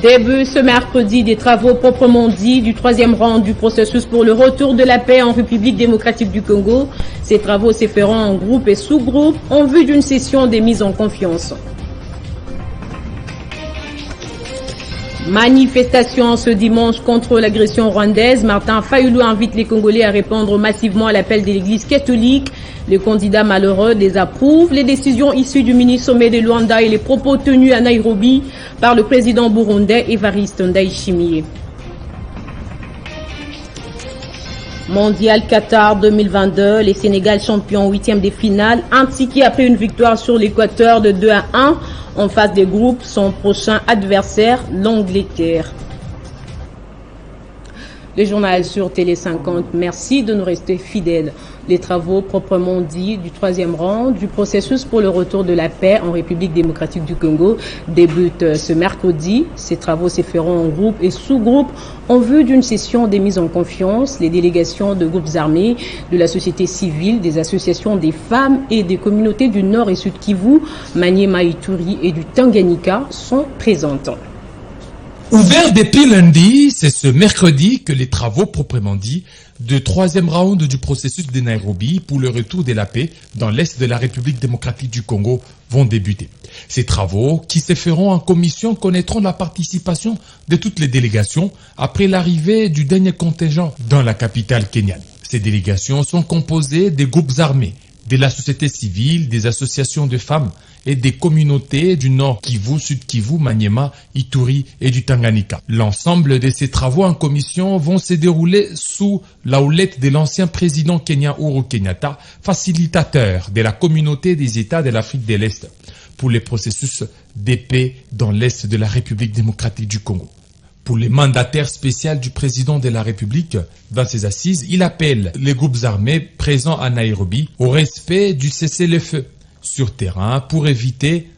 Début ce mercredi des travaux proprement dits du troisième rang du processus pour le retour de la paix en République démocratique du Congo. Ces travaux se feront en groupe et sous-groupe en vue d'une session des mises en confiance. Manifestation ce dimanche contre l'agression rwandaise. Martin Fayulu invite les Congolais à répondre massivement à l'appel de l'Église catholique. Le candidat malheureux désapprouve les décisions issues du mini-sommet de Luanda et les propos tenus à Nairobi par le président burundais Evariste Ndayishimiye. Mondial Qatar 2022, les Sénégal champions 8e des finales, un ticket après une victoire sur l'Équateur de 2-1 en phase des groupes. Son prochain adversaire, l'Angleterre. Le journal sur Télé 50, merci de nous rester fidèles. Les travaux proprement dits du troisième rang du processus pour le retour de la paix en République démocratique du Congo débutent ce mercredi. Ces travaux se feront en groupe et sous-groupe en vue d'une session des mises en confiance. Les délégations de groupes armés, de la société civile, des associations des femmes et des communautés du Nord et Sud Kivu, Maniema, Ituri et du Tanganyika sont présentes. Ouvert depuis lundi, c'est ce mercredi que les travaux proprement dits de troisième round du processus de Nairobi pour le retour de la paix dans l'Est de la République démocratique du Congo vont débuter. Ces travaux, qui se feront en commission, connaîtront la participation de toutes les délégations après l'arrivée du dernier contingent dans la capitale kenyane. Ces délégations sont composées des groupes armés, de la société civile, des associations de femmes et des communautés du Nord Kivu, Sud Kivu, Maniema, Ituri et du Tanganyika. L'ensemble de ces travaux en commission vont se dérouler sous la houlette de l'ancien président kenyan Uhuru Kenyatta, facilitateur de la communauté des États de l'Afrique de l'Est pour les processus de paix dans l'Est de la République démocratique du Congo. Pour les mandataires spéciaux du président de la République, dans ses assises, il appelle les groupes armés présents à Nairobi au respect du cessez-le-feu sur terrain pour éviter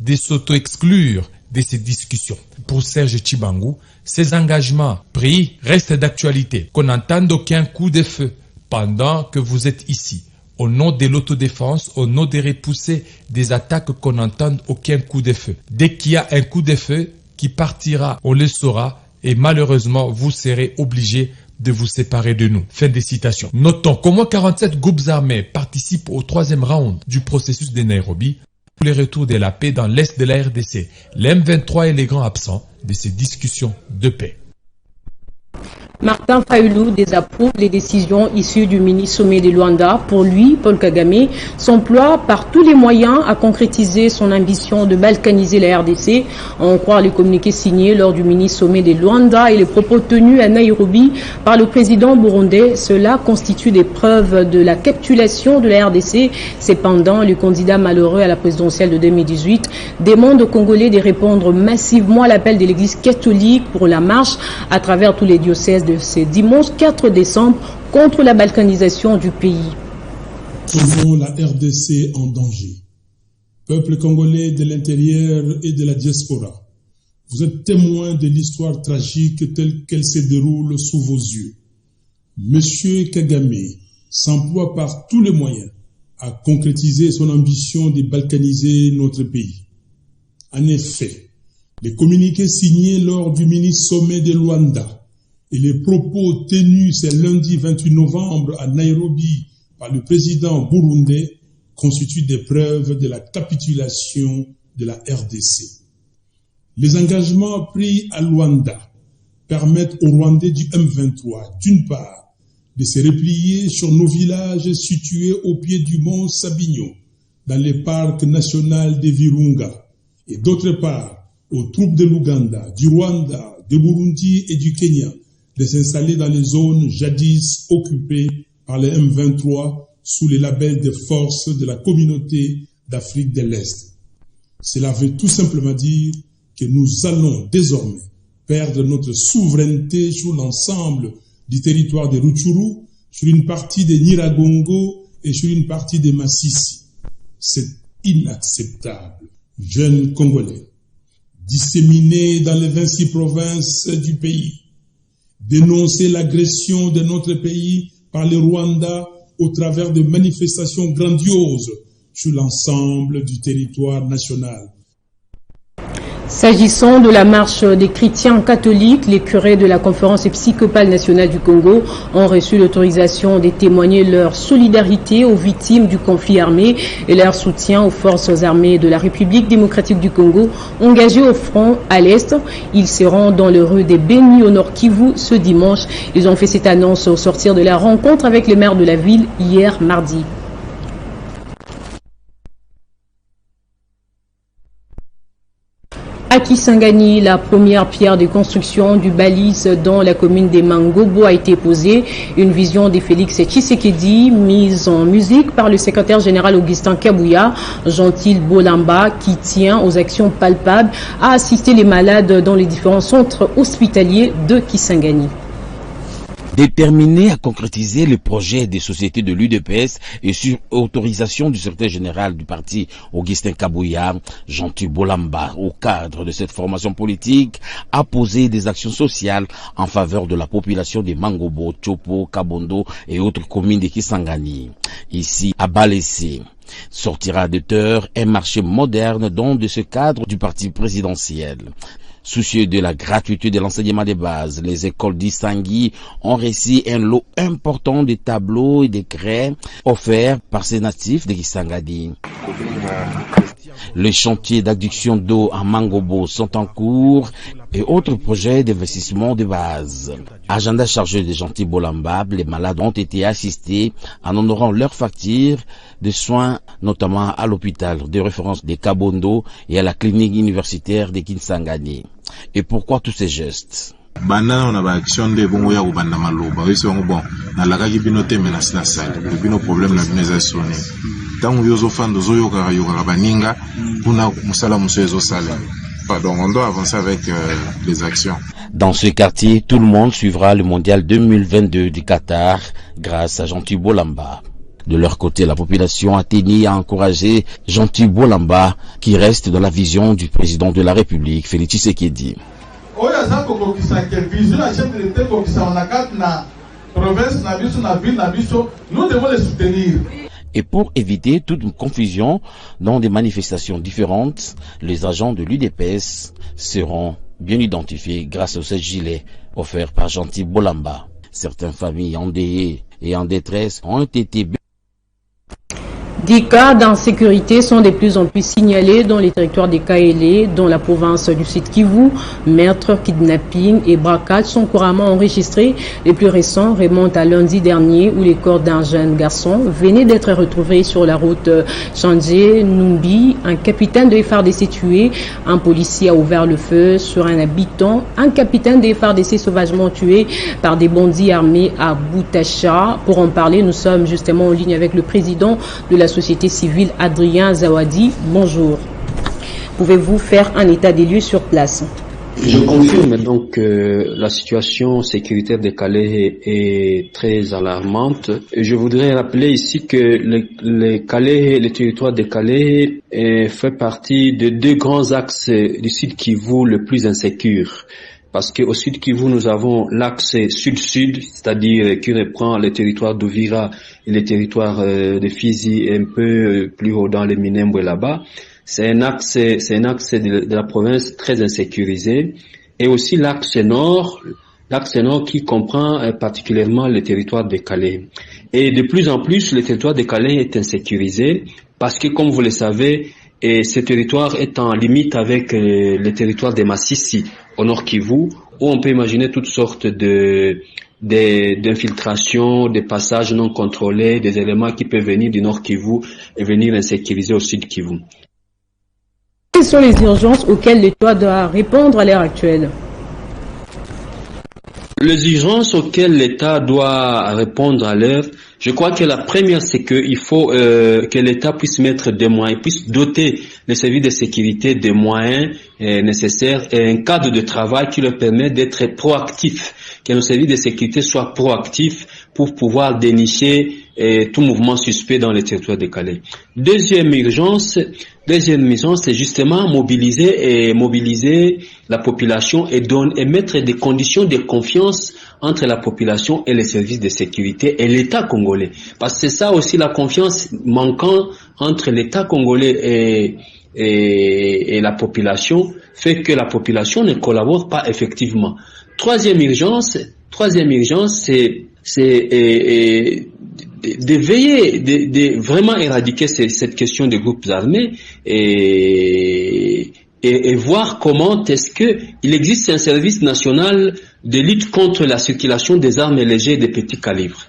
de s'auto-exclure de ces discussions. Pour Serge Tchibangu, ces engagements pris restent d'actualité, qu'on n'entende aucun coup de feu pendant que vous êtes ici. Au nom de l'autodéfense, au nom de repousser des attaques, qu'on n'entende aucun coup de feu. Dès qu'il y a un coup de feu qui partira, on le saura et malheureusement, vous serez obligés de vous séparer de nous. Fin de citation. Notons qu'au moins 47 groupes armés participent au troisième round du processus de Nairobi pour le retour de la paix dans l'Est de la RDC. L'M23 est les grands absents de ces discussions de paix. Martin Fayulu désapprouve les décisions issues du mini-sommet de Luanda. Pour lui, Paul Kagame s'emploie par tous les moyens à concrétiser son ambition de balkaniser la RDC. À en croire les communiqués signés lors du mini-sommet de Luanda et les propos tenus à Nairobi par le président burundais, cela constitue des preuves de la capitulation de la RDC. Cependant, le candidat malheureux à la présidentielle de 2018 demande aux Congolais de répondre massivement à l'appel de l'Église catholique pour la marche à travers tous les diocèses de ce dimanche 4 décembre contre la balkanisation du pays. Trouvons la RDC en danger. Peuple congolais de l'intérieur et de la diaspora, vous êtes témoins de l'histoire tragique telle qu'elle se déroule sous vos yeux. Monsieur Kagame s'emploie par tous les moyens à concrétiser son ambition de balkaniser notre pays. En effet, les communiqués signés lors du mini-sommet de Luanda et les propos tenus ce lundi 28 novembre à Nairobi par le président burundais constituent des preuves de la capitulation de la RDC. Les engagements pris à Luanda permettent aux Rwandais du M23, d'une part, de se replier sur nos villages situés au pied du mont Sabinyo, dans le parc national de Virunga, et d'autre part, aux troupes de l'Ouganda, du Rwanda, de Burundi et du Kenya, de s'installer dans les zones jadis occupées par les M23 sous le label des forces de la communauté d'Afrique de l'Est. Cela veut tout simplement dire que nous allons désormais perdre notre souveraineté sur l'ensemble du territoire de Rutshuru, sur une partie de Nyiragongo et sur une partie de Massissi. C'est inacceptable. Jeunes Congolais, disséminés dans les 26 provinces du pays, dénoncer l'agression de notre pays par le Rwanda au travers de manifestations grandioses sur l'ensemble du territoire national. S'agissant de la marche des chrétiens catholiques, les curés de la conférence épiscopale nationale du Congo ont reçu l'autorisation de témoigner leur solidarité aux victimes du conflit armé et leur soutien aux forces armées de la République démocratique du Congo engagées au front à l'Est. Ils seront dans le rue des Bénis au Nord Kivu ce dimanche. Ils ont fait cette annonce au sortir de la rencontre avec les maires de la ville hier mardi. À Kisangani, la première pierre de construction du balise dans la commune des Mangobo a été posée. Une vision de Félix Tshisekedi, mise en musique par le secrétaire général Augustin Kabouya, Gentil Bolamba, qui tient aux actions palpables, a assisté les malades dans les différents centres hospitaliers de Kisangani. Déterminé à concrétiser le projet des sociétés de l'UDPS et sur autorisation du secrétaire général du parti Augustin Kabouya, Gentil Bolamba, au cadre de cette formation politique, a posé des actions sociales en faveur de la population des Mangobo, Tchopo, Kabondo et autres communes de Kisangani. Ici, à Balessé, sortira de terre un marché moderne dont de ce cadre du parti présidentiel. Soucieux de la gratuité de l'enseignement des bases, les écoles d'Isangui ont reçu un lot important de tableaux et de craies offerts par ces natifs de Kisangani. Les chantiers d'adduction d'eau à Mangobo sont en cours et autres projets d'investissement de base. Agenda chargé de Gentil Bolamba, les malades ont été assistés en honorant leurs factures de soins, notamment à l'hôpital de référence de Kabondo et à la clinique universitaire de Kisangani. Et pourquoi tous ces gestes? Bana on a action de bon ya ubanda maloba wese wangu bon na lakaki bino teme na sina sali bino problème na bino za soni tangu yozo fando zo yoka baninga kuna musala musezo sala. Donc on doit avancer avec les actions. Dans ce quartier, tout le monde suivra le mondial 2022 du Qatar grâce à Gentil Bolamba. De leur côté, la population a tenu à encourager Gentil Bolamba qui reste dans la vision du président de la République, Félix Tshisekedi. Nous devons les soutenir. Et pour éviter toute confusion dans des manifestations différentes, les agents de l'UDPS seront bien identifiés grâce aux 16 gilets offerts par Gentil Bolamba. Certaines familles endeuillées et en détresse ont été... Des cas d'insécurité sont de plus en plus signalés dans les territoires des Kaélé, dans la province du Sud Kivu. Meurtres, kidnapping et braquages sont couramment enregistrés. Les plus récents remontent à lundi dernier où les corps d'un jeune garçon venaient d'être retrouvés sur la route Chandje Numbi. Un capitaine de FARDC tué, un policier a ouvert le feu sur un habitant, un capitaine de FARDC sauvagement tué par des bandits armés à Boutacha. Pour en parler, nous sommes justement en ligne avec le président de la société civile, Adrien Zawadi. Bonjour. Pouvez-vous faire un état des lieux sur place? Je confirme donc que la situation sécuritaire de Calais est très alarmante. Et je voudrais rappeler ici que le territoire de Calais fait partie de deux grands axes du Sud Kivu le plus insécure. Parce qu'au Sud Kivu, nous avons l'axe sud-sud, c'est-à-dire qui reprend le territoire d'Uvira et le territoire de Fizi un peu plus haut dans les Minembwe là-bas. C'est un axe de la province très insécurisé. Et aussi l'axe nord qui comprend particulièrement le territoire de Calais. Et de plus en plus, le territoire de Calais est insécurisé parce que, comme vous le savez, et ce territoire est en limite avec le territoire de Massissi, au Nord Kivu, où on peut imaginer toutes sortes d'infiltrations, de passages non contrôlés, des éléments qui peuvent venir du Nord Kivu et venir insécuriser au Sud Kivu. Quelles sont les urgences auxquelles l'État doit répondre à l'heure actuelle? Les urgences auxquelles l'État doit répondre à l'heure, je crois que la première, c'est qu'il faut que l'État puisse mettre des moyens, puisse doter les services de sécurité des moyens nécessaires et un cadre de travail qui leur permet d'être proactifs, que nos services de sécurité soient proactifs pour pouvoir dénicher tout mouvement suspect dans les territoires de Calais. Deuxième urgence, c'est justement mobiliser la population et mettre des conditions de confiance entre la population et les services de sécurité et l'État congolais. Parce que c'est ça aussi la confiance manquant entre l'État congolais et la population fait que la population ne collabore pas effectivement. Troisième urgence, c'est de veiller, de vraiment éradiquer cette question des groupes armés et voir comment est-ce que il existe un service national de lutte contre la circulation des armes légères et des petits calibres,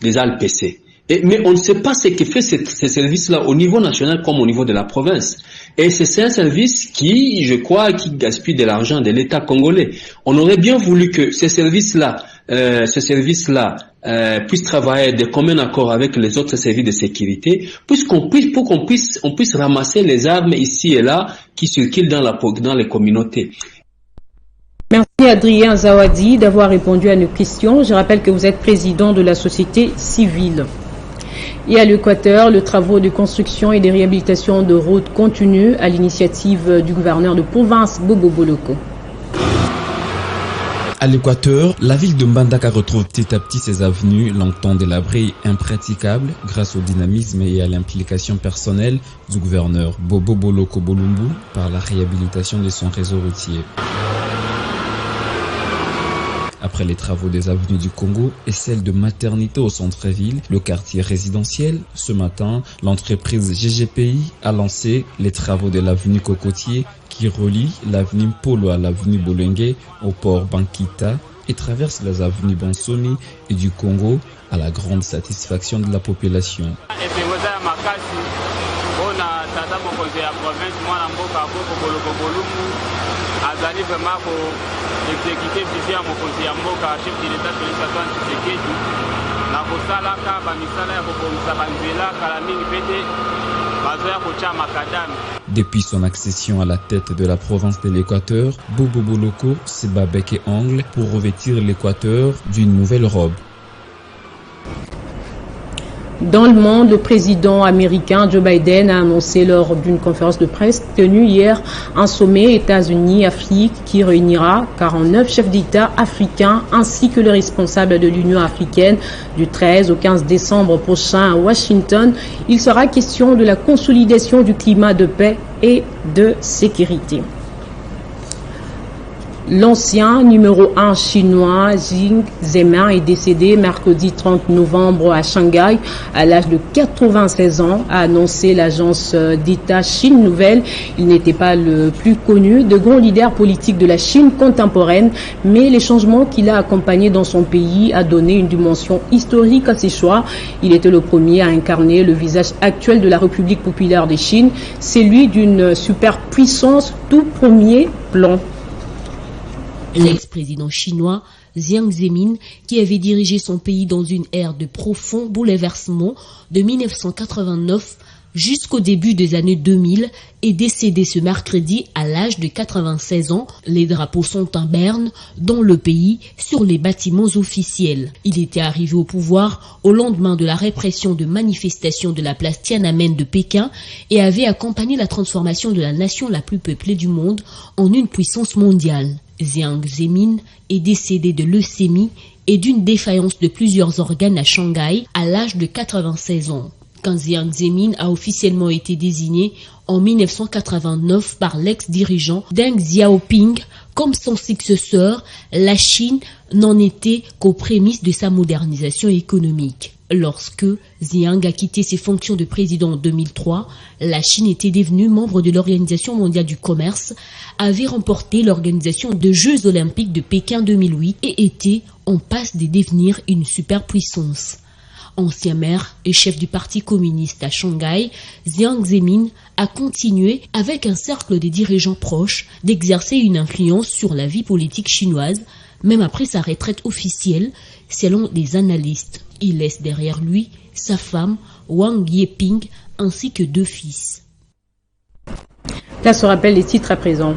les ALPC. Mais on ne sait pas ce que fait ces services-là au niveau national comme au niveau de la province. Et c'est un service qui, je crois, qui gaspille de l'argent de l'État congolais. On aurait bien voulu que ces services-là puissent travailler de commun accord avec les autres services de sécurité, pour qu'on puisse ramasser les armes ici et là qui circulent dans les communautés. Merci Adrien Zawadi d'avoir répondu à nos questions. Je rappelle que vous êtes président de la société civile. Et à l'Équateur, le travaux de construction et de réhabilitation de routes continuent à l'initiative du gouverneur de province, Bobo Boloko. À l'Équateur, la ville de Mbandaka retrouve petit à petit ses avenues longtemps délabrées et impraticables grâce au dynamisme et à l'implication personnelle du gouverneur Bobo Boloko Bolumbu par la réhabilitation de son réseau routier. Après les travaux des avenues du Congo et celles de maternité au centre-ville, le quartier résidentiel, ce matin, l'entreprise GGPI a lancé les travaux de l'avenue Cocotier qui relie l'avenue Polo à l'avenue Bolenge au port Bankita et traverse les avenues Bansoni et du Congo à la grande satisfaction de la population. Depuis son accession à la tête de la province de l'Équateur, Bobo Boloko se bat bec et ongle pour revêtir l'Équateur d'une nouvelle robe. Dans le monde, le président américain Joe Biden a annoncé lors d'une conférence de presse tenue hier un sommet États-Unis-Afrique qui réunira 49 chefs d'État africains ainsi que les responsables de l'Union africaine du 13 au 15 décembre prochain à Washington. Il sera question de la consolidation du climat de paix et de sécurité. L'ancien numéro 1 chinois Jiang Zemin est décédé mercredi 30 novembre à Shanghai à l'âge de 96 ans, a annoncé l'agence d'État Chine Nouvelle. Il n'était pas le plus connu de grands leaders politiques de la Chine contemporaine, mais les changements qu'il a accompagnés dans son pays a donné une dimension historique à ses choix. Il était le premier à incarner le visage actuel de la République populaire de Chine, celui d'une superpuissance tout premier plan. L'ex-président chinois Jiang Zemin, qui avait dirigé son pays dans une ère de profonds bouleversements de 1989 jusqu'au début des années 2000, est décédé ce mercredi à l'âge de 96 ans. Les drapeaux sont en berne dans le pays sur les bâtiments officiels. Il était arrivé au pouvoir au lendemain de la répression de manifestations de la place Tiananmen de Pékin et avait accompagné la transformation de la nation la plus peuplée du monde en une puissance mondiale. Jiang Zemin est décédé de leucémie et d'une défaillance de plusieurs organes à Shanghai à l'âge de 96 ans. Quand Jiang Zemin a officiellement été désigné en 1989 par l'ex-dirigeant Deng Xiaoping comme son successeur, la Chine n'en était qu'aux prémices de sa modernisation économique. Lorsque Jiang a quitté ses fonctions de président en 2003, la Chine était devenue membre de l'Organisation mondiale du commerce, avait remporté l'organisation des Jeux olympiques de Pékin 2008 et était en passe de devenir une superpuissance. Ancien maire et chef du parti communiste à Shanghai, Jiang Zemin a continué, avec un cercle de dirigeants proches, d'exercer une influence sur la vie politique chinoise, même après sa retraite officielle, selon des analystes. Il laisse derrière lui sa femme, Wang Yeping, ainsi que 2 fils. Là se rappelle les titres à présent.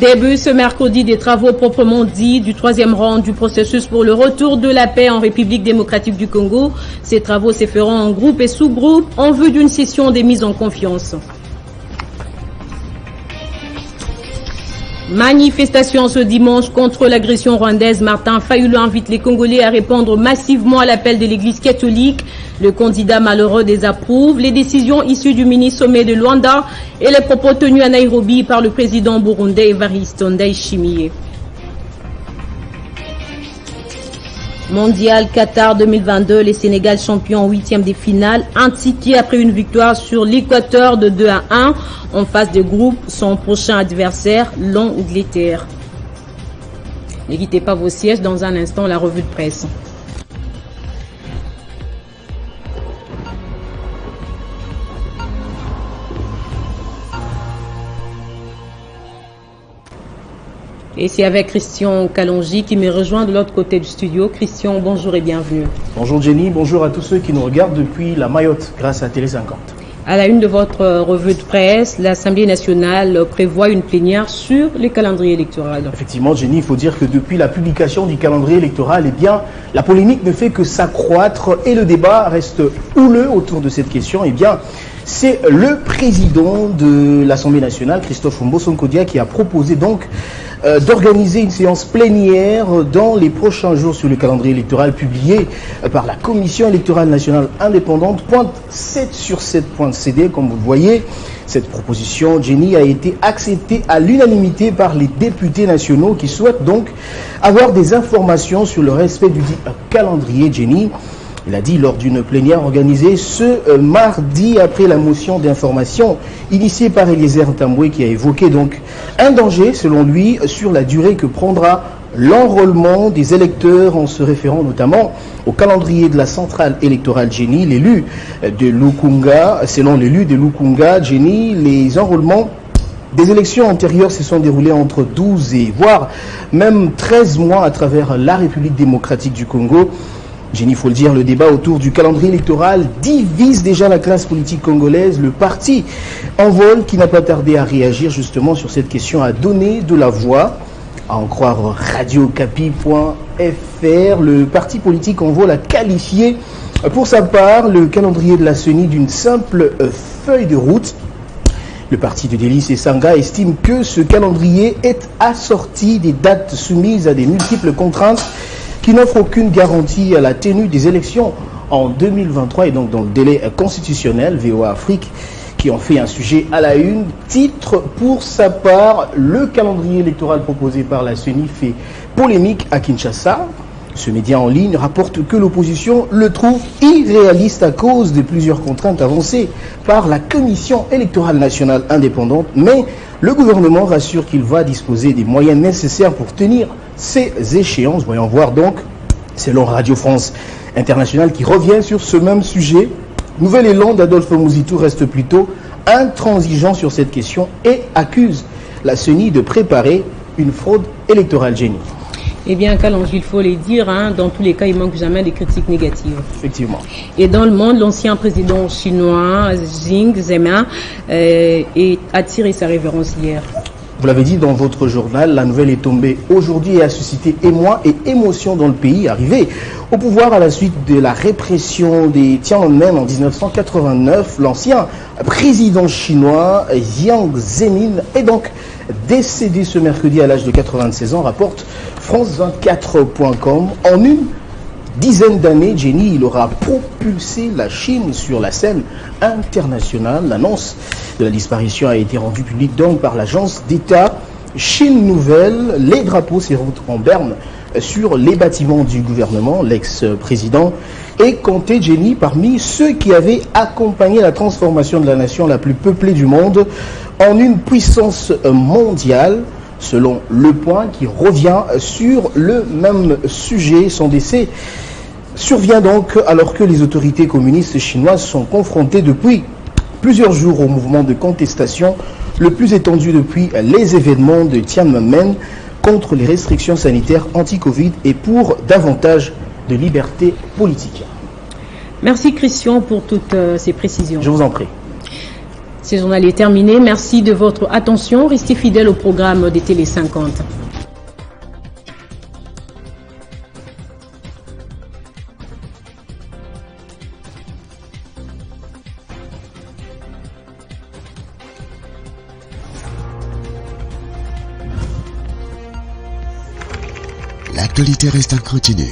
Début ce mercredi des travaux proprement dits du 3e round du processus pour le retour de la paix en République démocratique du Congo. Ces travaux se feront en groupe et sous-groupe en vue d'une session des mises en confiance. Manifestation ce dimanche contre l'agression rwandaise. Martin Fayulu invite les Congolais à répondre massivement à l'appel de l'Église catholique. Le candidat malheureux désapprouve les décisions issues du mini-sommet de Luanda et les propos tenus à Nairobi par le président burundais Evariste Ndayishimiye. Mondial Qatar 2022, les Sénégal champions en 8e des finales, un ticket après une victoire sur l'Équateur de 2-1 en phase de groupe. Son prochain adversaire, l'Angleterre. Ne quittez pas vos sièges, dans un instant la revue de presse. Et c'est avec Christian Kalonji qui me rejoint de l'autre côté du studio. Christian, bonjour et bienvenue. Bonjour Jenny, bonjour à tous ceux qui nous regardent depuis la Mayotte grâce à Télé 50. À la une de votre revue de presse, l'Assemblée nationale prévoit une plénière sur le calendrier électoral. Effectivement Jenny, il faut dire que depuis la publication du calendrier électoral, eh bien, la polémique ne fait que s'accroître et le débat reste houleux autour de cette question. Eh bien, c'est le président de l'Assemblée nationale, Christophe Mbossonkodia, qui a proposé donc d'organiser une séance plénière dans les prochains jours sur le calendrier électoral publié par la Commission électorale nationale indépendante. Pointe 7 sur 7.cd, comme vous le voyez. Cette proposition, Jenny, a été acceptée à l'unanimité par les députés nationaux qui souhaitent donc avoir des informations sur le respect du dit calendrier, Jenny. Il a dit lors d'une plénière organisée ce mardi après la motion d'information initiée par Eliezer Ntambwe qui a évoqué donc un danger selon lui sur la durée que prendra l'enrôlement des électeurs en se référant notamment au calendrier de la centrale électorale Jenny, l'élu de Lukunga. Selon l'élu de Lukunga, Jenny, les enrôlements des élections antérieures se sont déroulés entre 12 et voire même 13 mois à travers la République démocratique du Congo. Jenny, il faut le dire, le débat autour du calendrier électoral divise déjà la classe politique congolaise. Le parti Envol, qui n'a pas tardé à réagir justement sur cette question, a donné de la voix. À en croire radiocapi.fr, le parti politique Envol a qualifié pour sa part le calendrier de la CENI d'une simple feuille de route. Le parti de Délice et Sanga estime que ce calendrier est assorti des dates soumises à des multiples contraintes qui n'offre aucune garantie à la tenue des élections en 2023 et donc dans le délai constitutionnel. VOA Afrique qui en fait un sujet à la une. Titre pour sa part, le calendrier électoral proposé par la CENI fait polémique à Kinshasa. Ce média en ligne rapporte que l'opposition le trouve irréaliste à cause de plusieurs contraintes avancées par la Commission électorale nationale indépendante, mais le gouvernement rassure qu'il va disposer des moyens nécessaires pour tenir ces échéances. Voyons voir donc, selon Radio France Internationale qui revient sur ce même sujet, nouvel élan d'Adolphe Mouzitou reste plutôt intransigeant sur cette question et accuse la CENI de préparer une fraude électorale. Jenny. Eh bien, Kalonji, il faut les dire, dans tous les cas, il manque jamais des critiques négatives. Effectivement. Et dans le monde, l'ancien président chinois, Xi Jinping, a tiré sa révérence hier. Vous l'avez dit dans votre journal, la nouvelle est tombée aujourd'hui et a suscité émoi et émotion dans le pays. Arrivé au pouvoir à la suite de la répression des Tiananmen en 1989, l'ancien président chinois Jiang Zemin est donc décédé ce mercredi à l'âge de 96 ans, rapporte France24.com. En une dizaine d'années, Jenny, il aura propulsé la Chine sur la scène internationale. L'annonce de la disparition a été rendue publique donc par l'agence d'État Chine Nouvelle. Les drapeaux s'éront en berne sur les bâtiments du gouvernement. L'ex-président est compté, Jenny, parmi ceux qui avaient accompagné la transformation de la nation la plus peuplée du monde en une puissance mondiale. Selon Le Point, qui revient sur le même sujet, son décès survient donc alors que les autorités communistes chinoises sont confrontées depuis plusieurs jours au mouvement de contestation le plus étendu depuis les événements de Tiananmen contre les restrictions sanitaires anti-Covid et pour davantage de liberté politique. Merci Christian pour toutes ces précisions. Je vous en prie. Ce journal est terminé. Merci de votre attention. Restez fidèles au programme de Télé 50. L'actualité reste en continu.